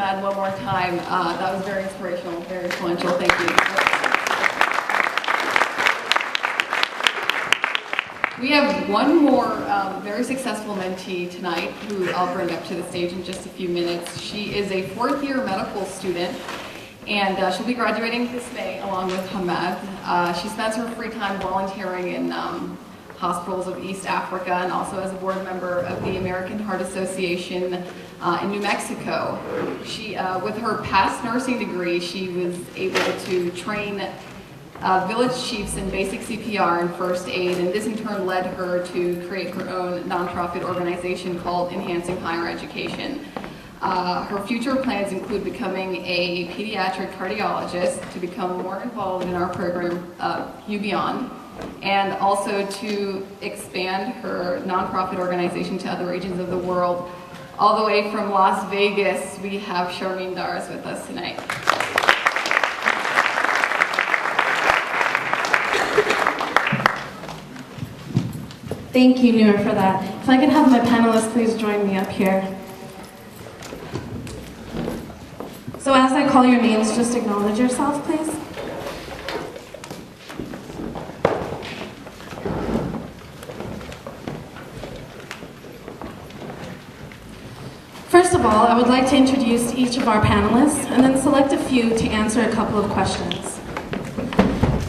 Hamad one more time. That was very inspirational, very influential. Thank you. We have one more very successful mentee tonight who I'll bring up to the stage in just a few minutes. She is a fourth-year medical student, and she'll be graduating this May along with Hamad. She spends her free time volunteering in hospitals of East Africa and also as a board member of the American Heart Association in New Mexico. She, with her past nursing degree, she was able to train village chiefs in basic CPR and first aid, and this in turn led her to create her own nonprofit organization called Enhancing Higher Education. Her future plans include becoming a pediatric cardiologist to become more involved in our program, UBeyond, and also to expand her nonprofit organization to other regions of the world. All the way from Las Vegas, we have Charmaine Dars with us tonight. Thank you, Noor, for that. If I could have my panelists please join me up here. So as I call your names, just acknowledge yourself, please. First of all, I would like to introduce each of our panelists and then select a few to answer a couple of questions.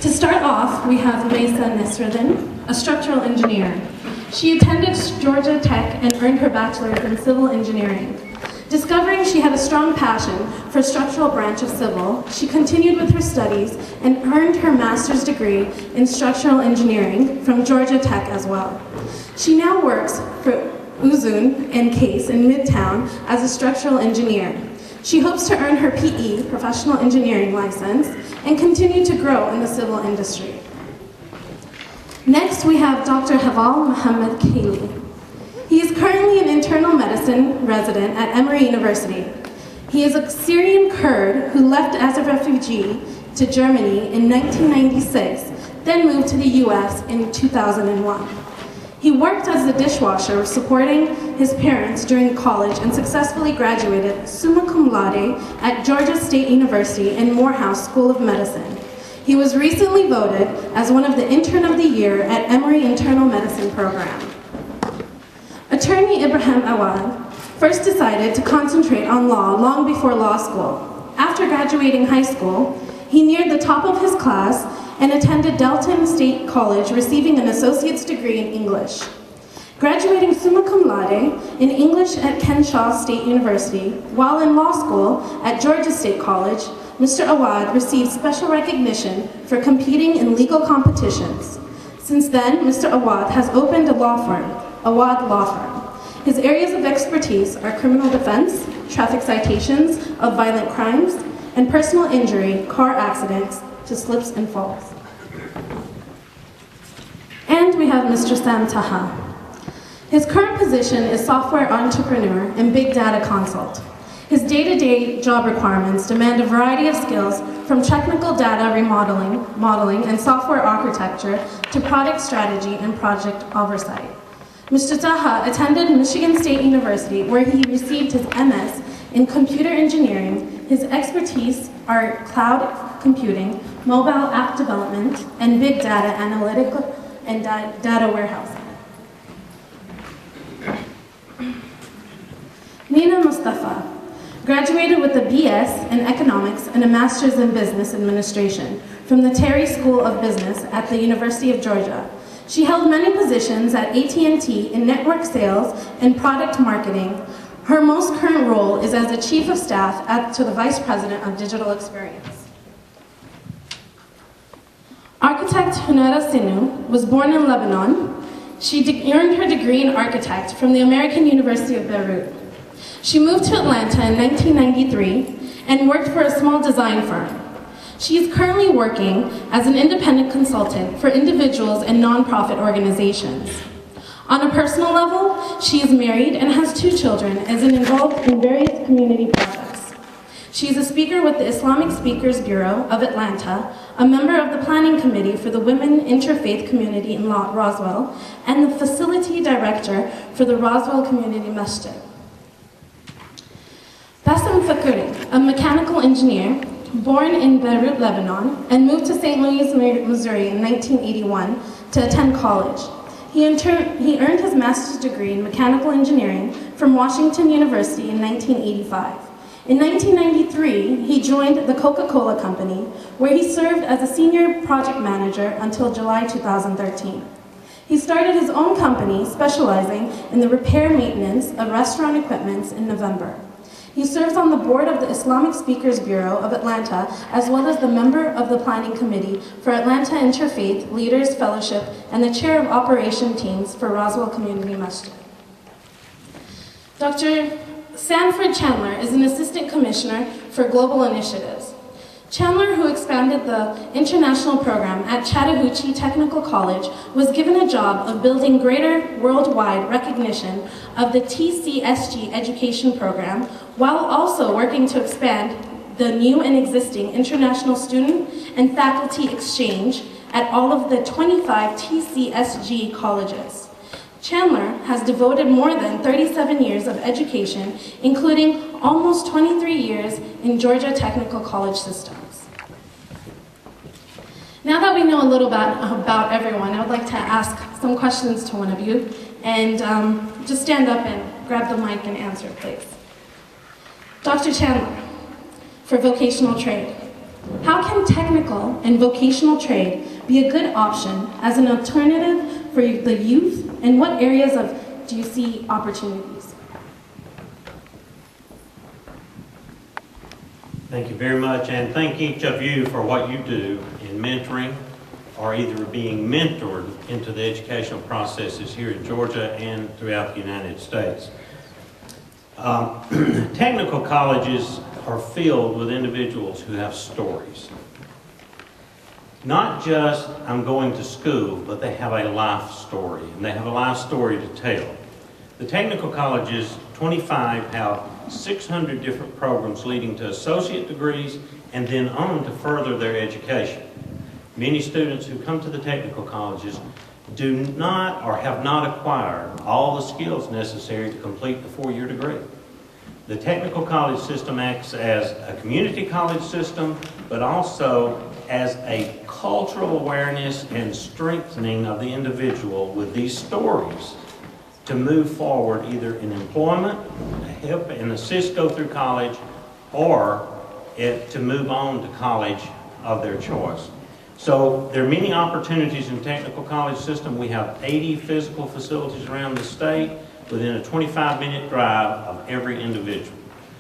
To start off, we have Maysa Nesruddin, a structural engineer. She attended Georgia Tech and earned her bachelor's in civil engineering. Discovering she had a strong passion for structural branch of civil, she continued with her studies and earned her master's degree in structural engineering from Georgia Tech as well. She now works for Uzun and Case in Midtown as a structural engineer. She hopes to earn her PE, professional engineering license, and continue to grow in the civil industry. Next, we have Dr. Haval Mohammed Khalili. He is currently an internal medicine resident at Emory University. He is a Syrian Kurd who left as a refugee to Germany in 1996, then moved to the US in 2001. He worked as a dishwasher supporting his parents during college and successfully graduated summa cum laude at Georgia State University and Morehouse School of Medicine. He was recently voted as one of the Intern of the Year at Emory Internal Medicine Program. Attorney Ibrahim Awad first decided to concentrate on law long before law school. After graduating high school, he neared the top of his class and attended Delton State College, receiving an associate's degree in English. Graduating summa cum laude in English at Kenshaw State University, while in law school at Georgia State College, Mr. Awad received special recognition for competing in legal competitions. Since then, Mr. Awad has opened a law firm, Awad Law Firm. His areas of expertise are criminal defense, traffic citations of violent crimes, and personal injury, car accidents, to slips and falls. And we have Mr. Sam Taha. His current position is software entrepreneur and big data consult. His day-to-day job requirements demand a variety of skills from technical data remodeling, modeling, and software architecture to product strategy and project oversight. Mr. Taha attended Michigan State University, where he received his MS in computer engineering. His expertise are cloud computing, mobile app development, and big data analytical and data warehousing. Nina Mustafa graduated with a BS in economics and a master's in business administration from the Terry School of Business at the University of Georgia. She held many positions at AT&T in network sales and product marketing. Her most current role is as the Chief of Staff to the Vice President of Digital Experience. Architect Hunera Sinu was born in Lebanon. She earned her degree in architect from the American University of Beirut. She moved to Atlanta in 1993 and worked for a small design firm. She is currently working as an independent consultant for individuals and nonprofit organizations. On a personal level, she is married and has 2 children and is involved in various community projects. She is a speaker with the Islamic Speakers Bureau of Atlanta, a member of the planning committee for the Women Interfaith Community in Roswell, and the facility director for the Roswell Community Masjid. Bassem Zakuri, a mechanical engineer, born in Beirut, Lebanon, and moved to St. Louis, Missouri in 1981 to attend college. He earned his master's degree in mechanical engineering from Washington University in 1985. In 1993, he joined the Coca-Cola Company, where he served as a senior project manager until July 2013. He started his own company specializing in the repair maintenance of restaurant equipment in November. He serves on the board of the Islamic Speakers Bureau of Atlanta, as well as the member of the planning committee for Atlanta Interfaith Leaders Fellowship and the chair of operation teams for Roswell Community Masjid. Dr. Sanford Chandler is an assistant commissioner for global initiatives. Chandler, who expanded the international program at Chattahoochee Technical College, was given a job of building greater worldwide recognition of the TCSG education program, while also working to expand the new and existing international student and faculty exchange at all of the 25 TCSG colleges. Chandler has devoted more than 37 years of education, including almost 23 years in Georgia Technical College systems. Now that we know a little bit about everyone, I would like to ask some questions to one of you, and just stand up and grab the mic and answer, please. Dr. Chandler, for vocational trade, how can technical and vocational trade be a good option as an alternative for the youth, and what areas do you see opportunities? Thank you very much, and thank each of you for what you do in mentoring or either being mentored into the educational processes here in Georgia and throughout the United States. Technical colleges are filled with individuals who have stories. Not just, I'm going to school, but they have a life story, and they have a life story to tell. The technical colleges, 25, have 600 different programs leading to associate degrees and then on to further their education. Many students who come to the technical colleges do not or have not acquired all the skills necessary to complete the four-year degree. The technical college system acts as a community college system, but also as a cultural awareness and strengthening of the individual with these stories to move forward either in employment, help and assist go through college, or to move on to college of their choice. So there are many opportunities in the technical college system. We have 80 physical facilities around the state within a 25-minute drive of every individual.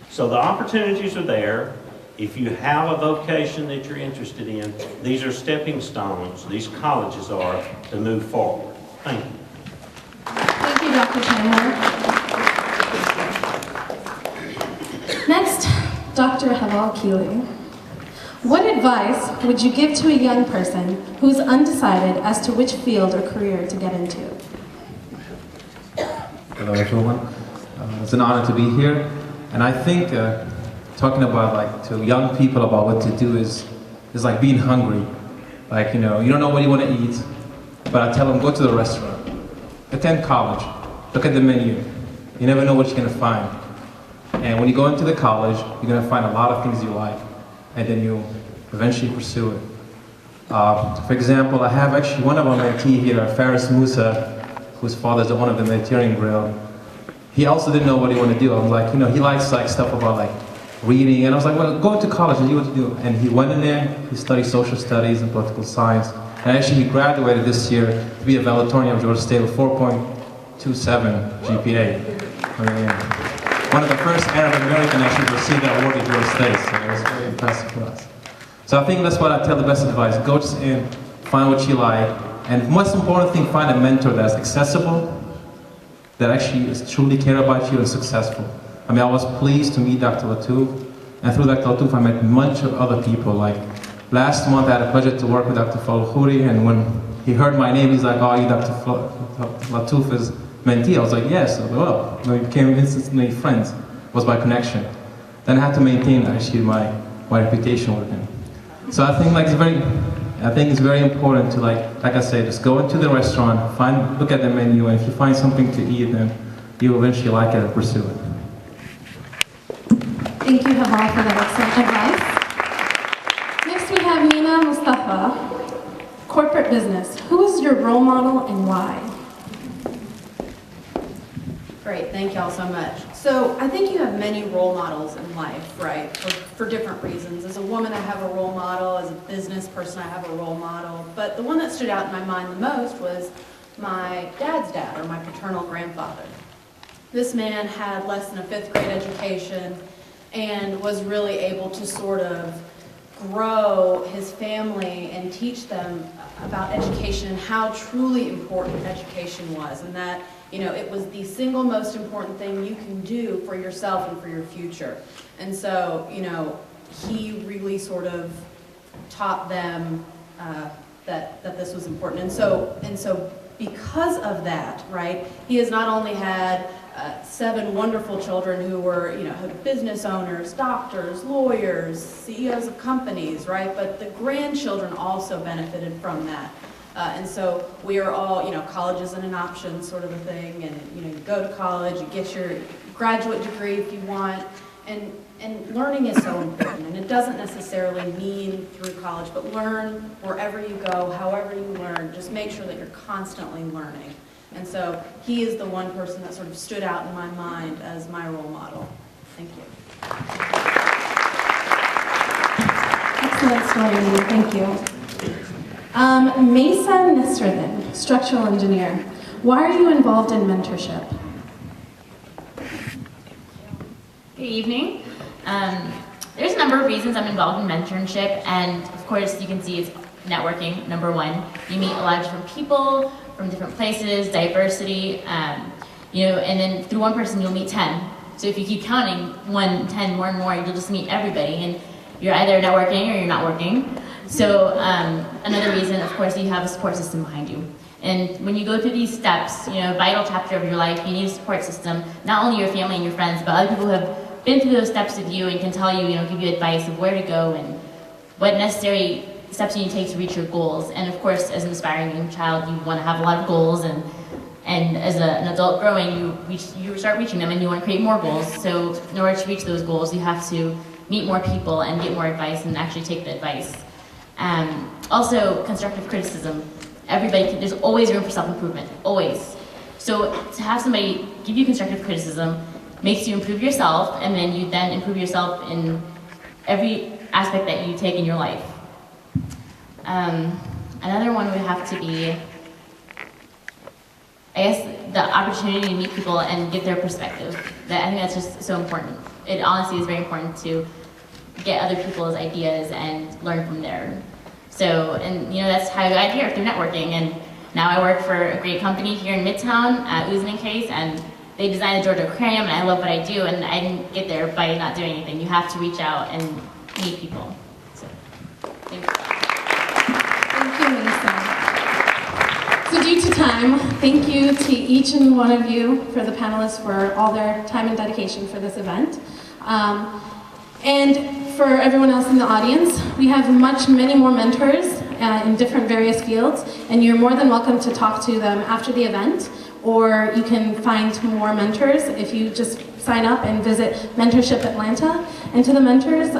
So the opportunities are there. If you have a vocation that you're interested in, these are stepping stones, these colleges are, to move forward. Thank you. Thank you, Dr. Chandler. Next, Dr. Haval Keeley. What advice would you give to a young person who is undecided as to which field or career to get into? Hello everyone. It's an honor to be here. And I think talking about to young people about what to do is like being hungry. You don't know what you want to eat, but I tell them, go to the restaurant, attend college, look at the menu. You never know what you're going to find. And when you go into the college, you're going to find a lot of things you like, and then you'll eventually pursue it. For example, I have actually one of our mentees here, Faris Musa, whose father is the owner of the Mediterranean Grill. He also didn't know what he wanted to do. I was like, he likes stuff about reading, and I was like, well, go to college and see what to do. And he went in there, he studied social studies and political science, and actually he graduated this year to be a valedictorian of Georgia State with 4.27 GPA. I mean, one of the first Arab American actually to receive that award at Georgia State, so it was very impressive for us. So I think that's what I tell the best advice. Go just in, find what you like, and most important thing, find a mentor that's accessible, that actually truly care about you and successful. I mean, I was pleased to meet Dr. Latouf, and through Dr. Latouf I met a bunch of other people. Last month I had a pleasure to work with Dr. Falhouri, and when he heard my name, he's like, oh, you Dr. Latouf's mentee? I was like, yes. Well, we became instantly friends. It was by connection. Then I had to maintain actually my reputation with him. So I think it's very important to like I said, just go into the restaurant, look at the menu, and if you find something to eat, then you eventually like it and pursue it. Thank you, Haval, for that excellent advice. Next, we have Nina Mustafa, corporate business. Who is your role model and why? Great, thank y'all so much. So I think you have many role models in life, right, for different reasons. As a woman, I have a role model. As a business person, I have a role model. But the one that stood out in my mind the most was my dad's dad, or my paternal grandfather. This man had less than a 5th grade education and was really able to sort of grow his family and teach them about education and how truly important education was, and that, you know, it was the single most important thing you can do for yourself and for your future. And so, you know, he really sort of taught them that this was important. And so because of that, right, he has not only had 7 wonderful children who were, you know, business owners, doctors, lawyers, CEOs of companies, right? But the grandchildren also benefited from that. And so we are all, you know, college isn't an option sort of a thing, and, you know, you go to college, you get your graduate degree if you want, and learning is so important. And it doesn't necessarily mean through college, but learn wherever you go, however you learn, just make sure that you're constantly learning. And so he is the one person that sort of stood out in my mind as my role model. Thank you. Excellent story, Nina. Thank you. Mesa Nesriddin, structural engineer. Why are you involved in mentorship? Good evening. There's a number of reasons I'm involved in mentorship, and of course you can see it's networking, number one. You meet a lot of different people from different places, diversity, you know, and then through one person you'll meet 10. So if you keep counting 1, 10, more and more, you'll just meet everybody, and you're either networking or you're not working. So another reason, of course, you have a support system behind you. And when you go through these steps, you know, a vital chapter of your life, you need a support system, not only your family and your friends, but other people who have been through those steps with you and can tell you, you know, give you advice of where to go and what necessary steps you need to take to reach your goals. And of course, as an aspiring young child, you want to have a lot of goals, and as an adult growing, you start reaching them and you want to create more goals. So in order to reach those goals, you have to meet more people and get more advice and actually take the advice. Also, constructive criticism. There's always room for self-improvement, always. So to have somebody give you constructive criticism makes you improve yourself, and then you then improve yourself in every aspect that you take in your life. Another one would have to be, I guess, the opportunity to meet people and get their perspective. I think that's just so important. It honestly is very important to get other people's ideas and learn from there. So, and you know, that's how I got here, through networking. And now I work for a great company here in Midtown at Usman Case, and they designed the Georgia Aquarium, and I love what I do, and I didn't get there by not doing anything. You have to reach out and meet people. So, thank you. Thank you, Melissa. So due to time, thank you to each and one of you, for the panelists, for all their time and dedication for this event. And for everyone else in the audience, we have many more mentors in different various fields, and you're more than welcome to talk to them after the event, or you can find more mentors if you just sign up and visit Mentorship Atlanta. And to the mentors,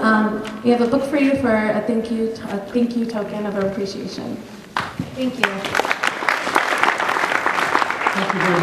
we have a book for you for a thank you token of appreciation. Thank you. Thank you very much.